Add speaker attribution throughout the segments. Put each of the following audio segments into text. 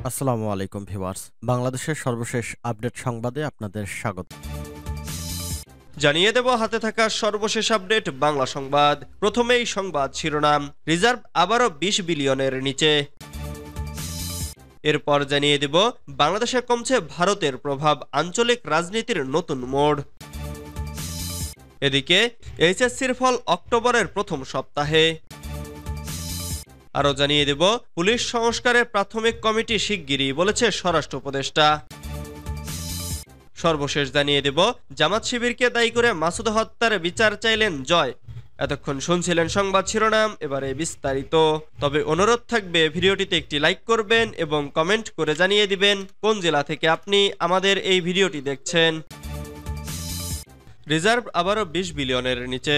Speaker 1: আসসালামু আলাইকুম ভিউয়ার্স। বাংলাদেশের সর্বশেষ আপডেট সংবাদে আপনাদের স্বাগত।
Speaker 2: জানিয়ে দেব হাতে থাকা সর্বশেষ আপডেট বাংলা সংবাদ। প্রথমেই সংবাদ শিরোনাম, রিজার্ভ আবারও ২০ বিলিয়নের নিচে। এরপর জানিয়ে দেব বাংলাদেশে কমছে ভারতের প্রভাব, আঞ্চলিক রাজনীতির নতুন মোড়। এদিকে এইচএসসির ফল অক্টোবরের প্রথম সপ্তাহে। আরও জানিয়ে দেব পুলিশ সংস্কারে প্রাথমিক কমিটি শিগগিরই, বলেছে স্বরাষ্ট্র উপদেষ্টা। সর্বশেষ জানিয়ে দেব জামাত শিবিরকে দায়ী করে মাসুদ হত্যার বিচার চাইলেন জয়। এতক্ষণ শুনছিলেন সংবাদ শিরোনাম, এবারে বিস্তারিত। তবে অনুরোধ থাকবে ভিডিওটিতে একটি লাইক করবেন এবং কমেন্ট করে জানিয়ে দিবেন কোন জেলা থেকে আপনি আমাদের এই ভিডিওটি দেখছেন। রিজার্ভ আবারও ২০ বিলিয়নের নিচে।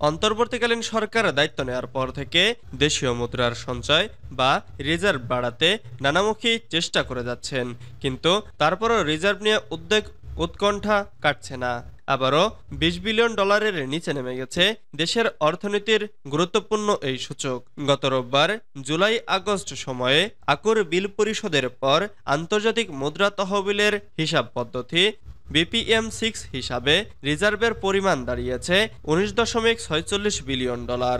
Speaker 2: অন্তর্বর্তীকালীন সরকার দায়িত্ব নেওয়ার পর থেকে দেশীয় মুদ্রার সঞ্চয় বা রিজার্ভ বাড়াতে নানামুখী চেষ্টা করে যাচ্ছেন, কিন্তু তারপরও রিজার্ভ নিয়ে উৎকণ্ঠা কাটছে না। আবারও ২০ বিলিয়ন ডলারের নিচে নেমে গেছে দেশের অর্থনীতির গুরুত্বপূর্ণ এই সূচক। গত রোববার জুলাই আগস্ট সময়ে আকর বিল পরিশোধের পর আন্তর্জাতিক মুদ্রা তহবিলের হিসাব পদ্ধতি BPM-6 হিসাবে রিজার্ভের পরিমাণ দাঁড়িয়েছে ১৯.৪৬ বিলিয়ন ডলার,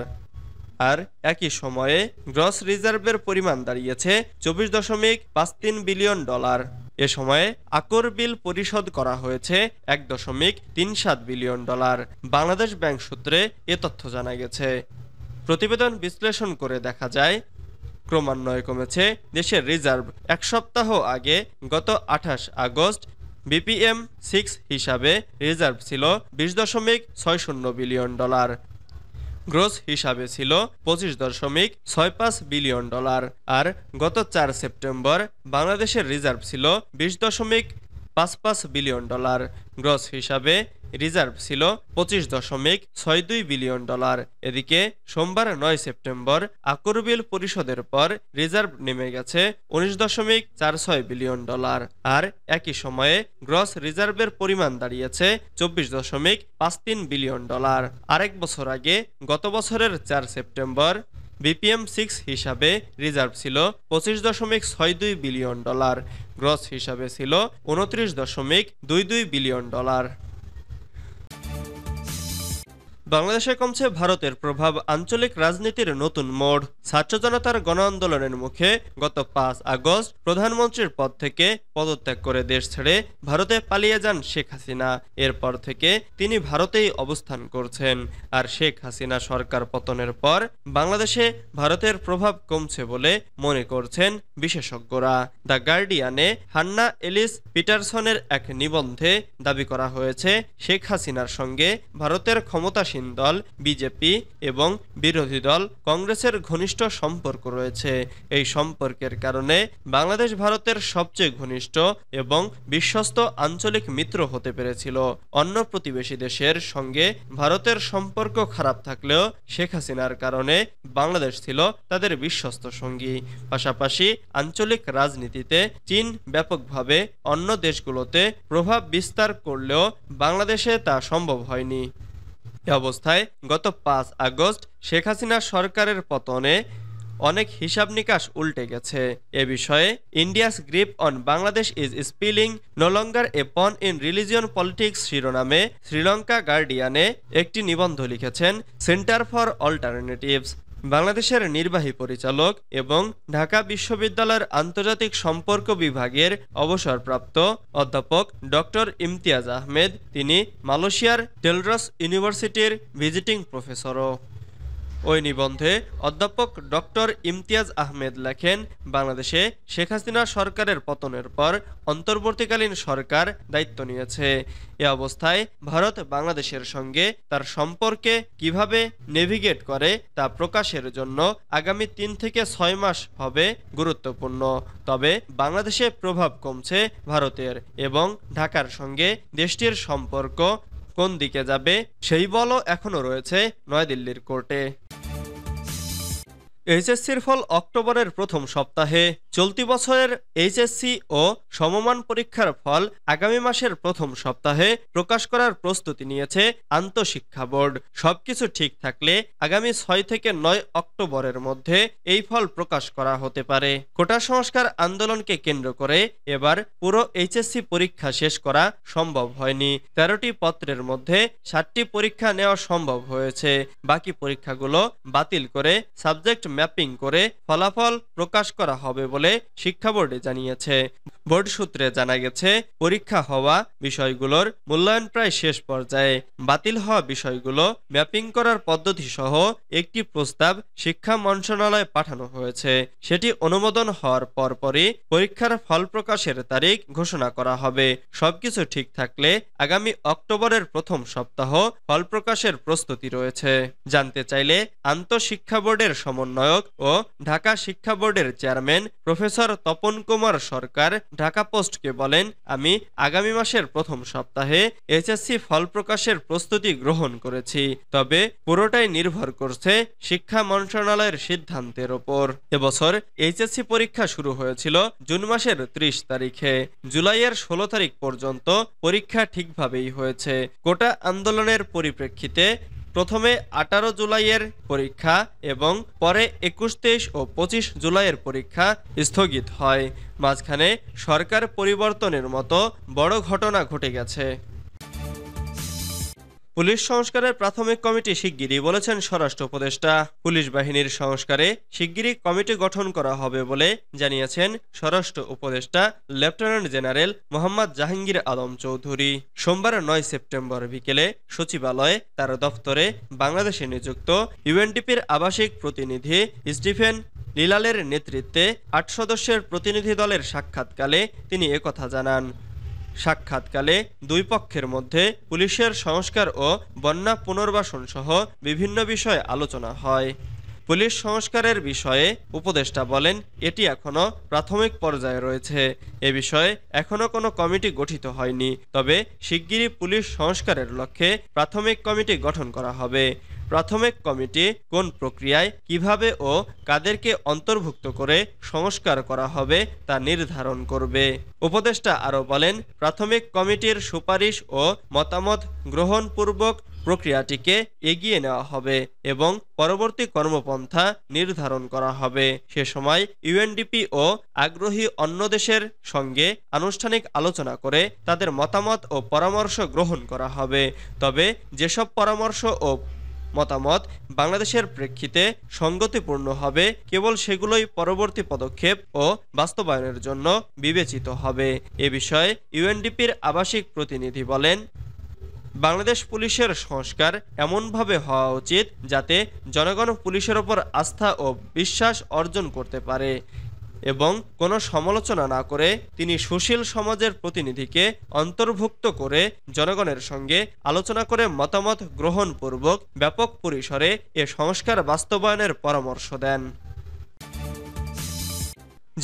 Speaker 2: আর একই সময়ে গ্রস রিজার্ভের পরিমাণ দাঁড়িয়েছে ২৪.৫৩ বিলিয়ন ডলার। এ সময়ে আকর বিল পরিশোধ করা হয়েছে ১.৩৭ বিলিয়ন ডলার। বাংলাদেশ ব্যাংক সূত্রে এ তথ্য জানা গেছে। প্রতিবেদন বিশ্লেষণ করে দেখা যায় ক্রমান্বয়ে কমেছে দেশের রিজার্ভ। এক সপ্তাহ আগে গত ২৮ আগস্ট BPM-6 হিসাবে রিজার্ভ ছিল ২০.৬০ বিলিয়ন ডলার, গ্রস হিসাবে ছিল ২৫.৬৫ বিলিয়ন ডলার, আর গত ৪ সেপ্টেম্বর বাংলাদেশের রিজার্ভ ছিল ২০.৫৫ বিলিয়ন ডলার, গ্রস হিসাবে রিজার্ভ ছিল ২৫.৬২ বিলিয়ন ডলার। এদিকে সোমবার ৯ সেপ্টেম্বর আকর বিল পরিশোধের পর রিজার্ভ নেমে গেছে ১৯.৪৬ বিলিয়ন ডলার, আর একই সময়ে গ্রস রিজার্ভের পরিমাণ দাঁড়িয়েছে ২৪.৫৩ বিলিয়ন ডলার। আরেক বছর আগে গত বছরের ৪ সেপ্টেম্বর BPM-6 হিসাবে রিজার্ভ ছিল ২৫.৬২ বিলিয়ন ডলার, গ্রস হিসাবে ছিল ২৯.২২ বিলিয়ন ডলার। বাংলাদেশে কমছে ভারতের প্রভাব, আঞ্চলিক রাজনীতির নতুন মোড়। ছাত্র জনতার গণ আন্দোলনের মুখে গত ৫ আগস্ট প্রধানমন্ত্রীর পদ থেকে পদত্যাগ করে দেশ ছেড়ে ভারতে পালিয়ে যান শেখ হাসিনা। এরপর থেকে তিনি ভারতেই অবস্থান করছেন, আর শেখ হাসিনা সরকার পতনের পর বাংলাদেশে ভারতের প্রভাব কমছে বলে মনে করছেন বিশেষজ্ঞরা। দ্য গার্ডিয়ানে হান্না এলিস পিটারসনের এক নিবন্ধে দাবি করা হয়েছে, শেখ হাসিনার সঙ্গে ভারতের ক্ষমতাসীন দল বিজেপি এবং বিরোধী দল কংগ্রেসের ঘনিষ্ঠ সম্পর্ক রয়েছে। এই সম্পর্কের কারণে বাংলাদেশ ভারতের সবচেয়ে ঘনিষ্ঠ এবং বিশ্বস্ত আঞ্চলিক মিত্র হতে পেরেছিল। অন্য প্রতিবেশী দেশের সঙ্গে ভারতের সম্পর্ক খারাপ থাকলেও শেখ হাসিনার কারণে বাংলাদেশ ছিল তাদের বিশ্বস্ত সঙ্গী। পাশাপাশি আঞ্চলিক রাজনীতিতে চীন ব্যাপকভাবে অন্য দেশগুলোতে প্রভাব বিস্তার করলেও বাংলাদেশে তা সম্ভব হয়নি। এ অবস্থায় গত ৫ আগস্ট শেখ হাসিনা সরকারের পতনে অনেক হিসাব নিকাশ উল্টে গেছে। এ বিষয়ে India's grip on Bangladesh is spilling no longer a pawn in religion politics শিরোনামে শ্রীলঙ্কা গার্ডিয়ানে একটি নিবন্ধ লিখেছেন সেন্টার ফর অল্টারনেটিভস। বাংলাদেশের নির্বাহী পরিচালক এবং ঢাকা বিশ্ববিদ্যালয়ের আন্তর্জাতিক সম্পর্ক বিভাগের অবসরপ্রাপ্ত অধ্যাপক ডক্টর ইমতিয়াজ আহমেদ, তিনি মালয়েশিয়ার টেলরস ইউনিভার্সিটির ভিজিটিং প্রফেসরও। ওই নিবন্ধে অধ্যাপক ডক্টর ইমতিয়াজ আহমেদ লেখেন, বাংলাদেশে শেখ হাসিনা সরকারের পতনের পর অন্তর্বর্তীকালীন সরকার দায়িত্ব নিয়েছে। এ অবস্থায় ভারত বাংলাদেশের সঙ্গে তার সম্পর্কে কিভাবে নেভিগেট করে তা প্রকাশের জন্য আগামী ৩ থেকে ৬ মাস হবে গুরুত্বপূর্ণ। তবে বাংলাদেশে প্রভাব কমছে ভারতের এবং ঢাকার সঙ্গে দেশটির সম্পর্ক কোন দিকে যাবে সেই বলও এখনো রয়েছে নয়াদিল্লির কোর্টে। এইচএসসির ফল অক্টোবরের প্রথম সপ্তাহে। চলতি বছরের এইচএসসি ও সমমান পরীক্ষার ফল আগামী মাসের প্রথম সপ্তাহে প্রকাশ করার প্রস্তুতি নিয়েছে আন্তঃশিক্ষা বোর্ড। সবকিছু ঠিক থাকলে আগামী 6 থেকে 9 অক্টোবরের মধ্যে এই ফল প্রকাশ করা হতে পারে। কোটা সংস্কার আন্দোলনকে কেন্দ্র করে এবার পুরো এইচএসসি পরীক্ষা শেষ করা সম্ভব হয়নি। 13টি পত্রের মধ্যে 7টি পরীক্ষা নেওয়া সম্ভব হয়েছে। বাকি পরীক্ষাগুলো বাতিল করে সাবজেক্ট ম্যাপিং করে ফলাফল প্রকাশ করা হবে বলে শিক্ষা বোর্ডে জানিয়েছে। বোর্ড সূত্রে জানা গেছে, পরীক্ষা হওয়া বিষয়গুলোর মূল্যায়ন প্রায় শেষ পর্যায়ে। বাতিল হওয়া বিষয়গুলো ম্যাপিং করার পদ্ধতি সহ একটি প্রস্তাব শিক্ষা মন্ত্রণালয়ে পাঠানো হয়েছে। সেটি অনুমোদন হওয়ার পরপরই পরীক্ষার ফল প্রকাশের তারিখ ঘোষণা করা হবে। সবকিছু ঠিক থাকলে আগামী অক্টোবরের প্রথম সপ্তাহ ফল প্রকাশের প্রস্তুতি রয়েছে। জানতে চাইলে আন্তঃশিক্ষা বোর্ডের সমন্বয়ক ও ঢাকা শিক্ষা বোর্ডের চেয়ারম্যান প্রফেসর তপন কুমার সরকার ঢাকা পোস্টকে বলেন, আমি আগামী মাসের প্রথম সপ্তাহে এইচএসসি ফল প্রকাশের প্রস্তুতি গ্রহণ করেছি, তবে পুরোটাই নির্ভর করছে শিক্ষা মন্ত্রণালয়ের সিদ্ধান্তের ওপর। এবছর এইচএসসি পরীক্ষা শুরু হয়েছিল জুন মাসের 30 তারিখে। জুলাইয়ের 16 তারিখ পর্যন্ত পরীক্ষা ঠিকভাবেই হয়েছে। কোটা আন্দোলনের পরিপ্রেক্ষিতে প্রথমে 18 জুলাইয়ের পরীক্ষা এবং পরে 21, 23 ও 25 জুলাইয়ের পরীক্ষা স্থগিত হয়। মাঝখানে সরকার পরিবর্তনের মতো বড় ঘটনা ঘটে গেছে। পুলিশ সংস্কারের প্রাথমিক কমিটি শিগগিরই, বলেছেন স্বরাষ্ট্র উপদেষ্টা। পুলিশ বাহিনীর সংস্কারে শিগগিরই কমিটি গঠন করা হবে বলে জানিয়েছেন স্বরাষ্ট্র উপদেষ্টা লেফটেন্যান্ট জেনারেল মোহাম্মদ জাহাঙ্গীর আলম চৌধুরী। সোমবার 9 সেপ্টেম্বর বিকেলে সচিবালয়ে তার দফতরে বাংলাদেশে নিযুক্ত ইউএনডিপির আবাসিক প্রতিনিধি স্টিফেন লিলালের নেতৃত্বে 8 সদস্যের প্রতিনিধি দলের সাক্ষাৎকালে তিনি একথা জানান। সাক্ষাৎকালে দুই পক্ষের মধ্যে পুলিশের সংস্কার ও বন্যা পুনর্বাসন সহ বিভিন্ন বিষয়ে আলোচনা হয়। পুলিশ সংস্কারের বিষয়ে উপদেষ্টা বলেন, এটি এখনো প্রাথমিক পর্যায়ে রয়েছে। এ বিষয়ে এখনো কোনো কমিটি গঠিত হয়নি, তবে শিগগিরই পুলিশ সংস্কারের লক্ষ্যে প্রাথমিক কমিটি গঠন করা হবে। প্রাথমিক কমিটি কোন প্রক্রিয়ায়, কিভাবে ও কাদেরকে অন্তর্ভুক্ত করে সংস্কার করা হবে তা নির্ধারণ করবে। উপদেষ্টা আরও বলেন, প্রাথমিক কমিটির সুপারিশ ও মতামত গ্রহণপূর্বক প্রক্রিয়াটিকে এগিয়ে নেওয়া হবে এবং পরবর্তী কর্মপন্থা নির্ধারণ করা হবে। সে সময় ইউএনডিপি ও আগ্রহী অন্য দেশের সঙ্গে আনুষ্ঠানিক আলোচনা করে তাদের মতামত ও পরামর্শ গ্রহণ করা হবে। তবে যেসব পরামর্শ ও মতামত বাংলাদেশের প্রেক্ষিতে সঙ্গতিপূর্ণ হবে, কেবল সেগুলোই পরবর্তী পদক্ষেপ ও বাস্তবায়নের জন্য বিবেচিত হবে। এ বিষয়ে ইউএনডিপির আবাসিক প্রতিনিধি বলেন, বাংলাদেশ পুলিশের সংস্কার এমনভাবে হওয়া উচিত যাতে জনগণ পুলিশের ওপর আস্থা ও বিশ্বাস অর্জন করতে পারে এবং কোনো সমালোচনা না করে তিনি সুশীল সমাজের প্রতিনিধিকে অন্তর্ভুক্ত করে জনগণের সঙ্গে আলোচনা করে মতামত গ্রহণপূর্বক ব্যাপক পরিসরে এ সংস্কার বাস্তবায়নের পরামর্শ দেন।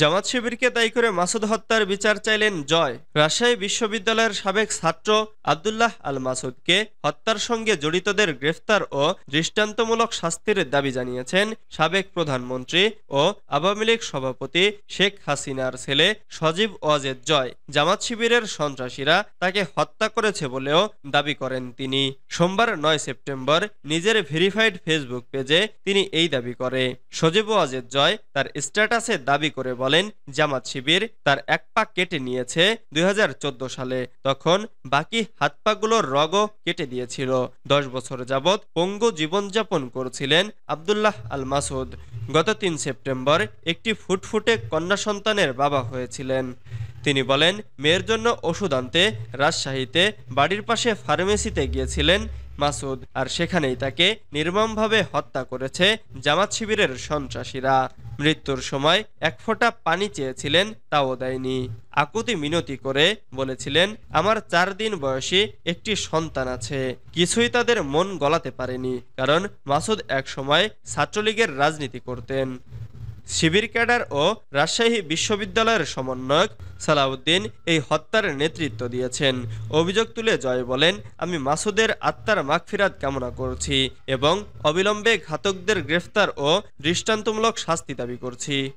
Speaker 2: জামাত শিবিরকে দায়ী করে মাসুদ হত্যার বিচার চাইলেন জয়। রাজশাহী বিশ্ববিদ্যালয়ের সাবেক ছাত্র আব্দুল্লাহ আল মাসুদকে হত্যার সঙ্গে জড়িতদের গ্রেফতার ও দৃষ্টান্তমূলক শাস্তির দাবি জানিয়েছেন সাবেক প্রধানমন্ত্রী ও আওয়ামী লীগ সভাপতি শেখ হাসিনার ছেলে সজীব ওয়াজেদ জয়। জামাত শিবিরের সন্ত্রাসীরা তাকে হত্যা করেছে বলেও দাবি করেন তিনি। সোমবার 9 সেপ্টেম্বর নিজের ভেরিফাইড ফেসবুক পেজে তিনি এই দাবি করে। সজীব ওয়াজেদ জয় তার স্ট্যাটাসে দাবি করে বলেন, জামাত শিবির তার এক পা কেটে নিয়েছে 2014 সালে, তখন বাকি হাত পাগুলোর রগও কেটে দিয়েছিল। 10 বছর যাবৎ পঙ্গু জীবনযাপন করছিলেন আব্দুল্লাহ আল মাসুদ। গত 3 সেপ্টেম্বর একটি ফুটফুটে কন্যা সন্তানের বাবা হয়েছিলেন। তিনি বলেন, মেয়ের জন্য ওষুধ আনতে রাজশাহীতে বাড়ির পাশে ফার্মেসিতে গিয়েছিলেন মাসুদ, আর সেখানেই তাকে নির্মমভাবে হত্যা করেছে জামাত শিবিরের সন্ত্রাসীরা। মৃত্যুর সময় এক ফোঁটা পানি চেয়েছিলেন, তাও দেয়নি। আকুতি মিনতি করে বলেছিলেন, আমার 4 দিন বয়সী একটি সন্তান আছে। কিছুই তাদের মন গলাতে পারেনি, কারণ মাসুদ এক সময় ছাত্রলীগের রাজনীতি করতেন। শিবির ক্যাডার ও রাজশাহী বিশ্ববিদ্যালয়ের সমন্বয়ক সালাউদ্দিন এই হত্যার নেতৃত্ব দিয়েছেন। অভিযোগ তুলে জয় বলেন, আমি মাসুদের আত্মার মাগফিরাত কামনা করছি এবং অবিলম্বে ঘাতকদের গ্রেফতার ও দৃষ্টান্তমূলক শাস্তি দাবি করছি।